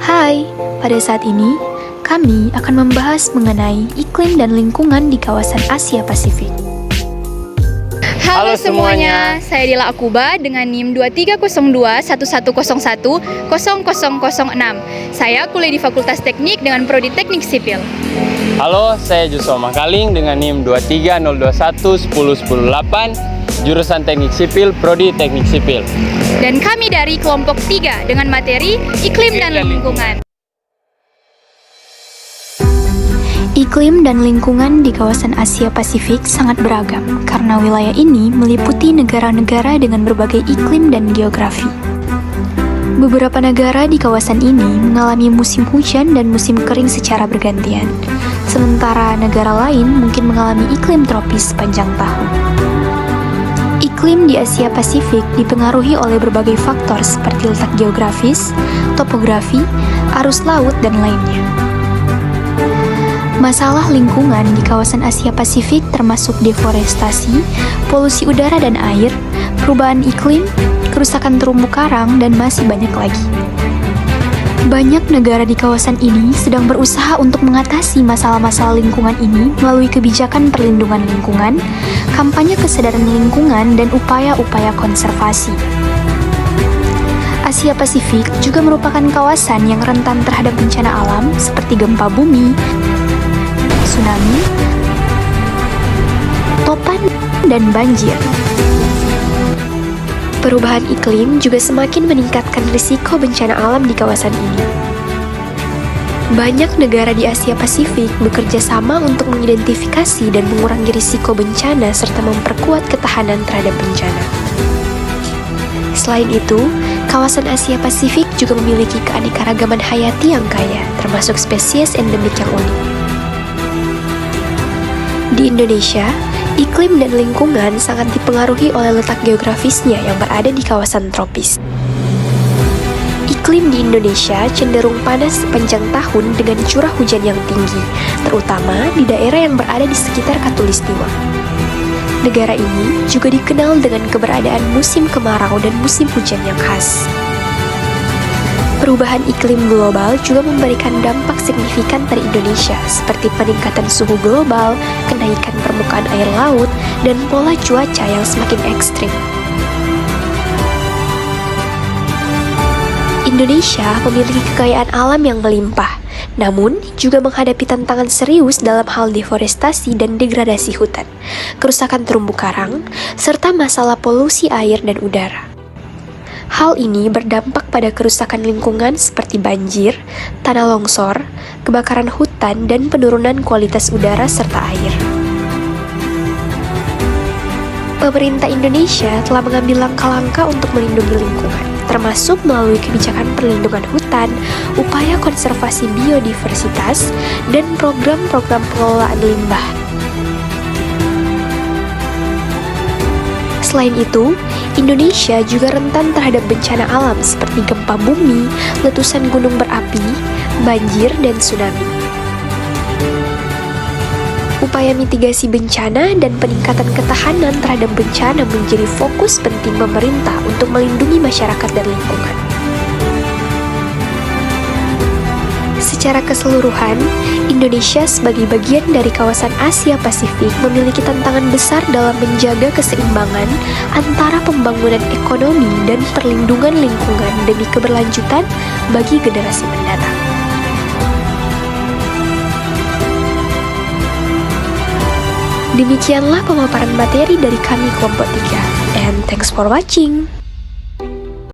Hai, pada saat ini kami akan membahas mengenai iklim dan lingkungan di kawasan Asia Pasifik. Halo semuanya, saya Dila Akuba dengan NIM 230211010006. Saya kuliah di Fakultas Teknik dengan Prodi Teknik Sipil. Halo, saya Joshua Makaling dengan NIM 2302110108, jurusan Teknik Sipil, Prodi Teknik Sipil. Dan kami dari kelompok 3 dengan materi Iklim dan Lingkungan. Iklim dan lingkungan di kawasan Asia Pasifik sangat beragam karena wilayah ini meliputi negara-negara dengan berbagai iklim dan geografi. Beberapa negara di kawasan ini mengalami musim hujan dan musim kering secara bergantian, sementara negara lain mungkin mengalami iklim tropis sepanjang tahun. Iklim di Asia Pasifik dipengaruhi oleh berbagai faktor seperti letak geografis, topografi, arus laut, dan lainnya. Masalah lingkungan di kawasan Asia Pasifik termasuk deforestasi, polusi udara dan air, perubahan iklim, kerusakan terumbu karang, dan masih banyak lagi. Banyak negara di kawasan ini sedang berusaha untuk mengatasi masalah-masalah lingkungan ini melalui kebijakan perlindungan lingkungan, kampanye kesadaran lingkungan, dan upaya-upaya konservasi. Asia Pasifik juga merupakan kawasan yang rentan terhadap bencana alam seperti gempa bumi, tsunami, topan, dan banjir. Perubahan iklim juga semakin meningkatkan risiko bencana alam di kawasan ini. Banyak negara di Asia Pasifik bekerja sama untuk mengidentifikasi dan mengurangi risiko bencana serta memperkuat ketahanan terhadap bencana. Selain itu, kawasan Asia Pasifik juga memiliki keanekaragaman hayati yang kaya, termasuk spesies endemik yang unik. Di Indonesia, iklim dan lingkungan sangat dipengaruhi oleh letak geografisnya yang berada di kawasan tropis. Iklim di Indonesia cenderung panas sepanjang tahun dengan curah hujan yang tinggi, terutama di daerah yang berada di sekitar Katulistiwa. Negara ini juga dikenal dengan keberadaan musim kemarau dan musim hujan yang khas. Perubahan iklim global juga memberikan dampak signifikan pada Indonesia, seperti peningkatan suhu global, kenaikan permukaan air laut, dan pola cuaca yang semakin ekstrim. Indonesia memiliki kekayaan alam yang melimpah, namun juga menghadapi tantangan serius dalam hal deforestasi dan degradasi hutan, kerusakan terumbu karang, serta masalah polusi air dan udara. Hal ini berdampak pada kerusakan lingkungan seperti banjir, tanah longsor, kebakaran hutan, dan penurunan kualitas udara serta air. Pemerintah Indonesia telah mengambil langkah-langkah untuk melindungi lingkungan, termasuk melalui kebijakan perlindungan hutan, upaya konservasi biodiversitas, dan program-program pengelolaan limbah. Selain itu, Indonesia juga rentan terhadap bencana alam seperti gempa bumi, letusan gunung berapi, banjir, dan tsunami. Upaya mitigasi bencana dan peningkatan ketahanan terhadap bencana menjadi fokus penting pemerintah untuk melindungi masyarakat dan lingkungan. Secara keseluruhan, Indonesia sebagai bagian dari kawasan Asia Pasifik memiliki tantangan besar dalam menjaga keseimbangan antara pembangunan ekonomi dan perlindungan lingkungan demi keberlanjutan bagi generasi mendatang. Demikianlah pemaparan materi dari kami kelompok 3, and thanks for watching.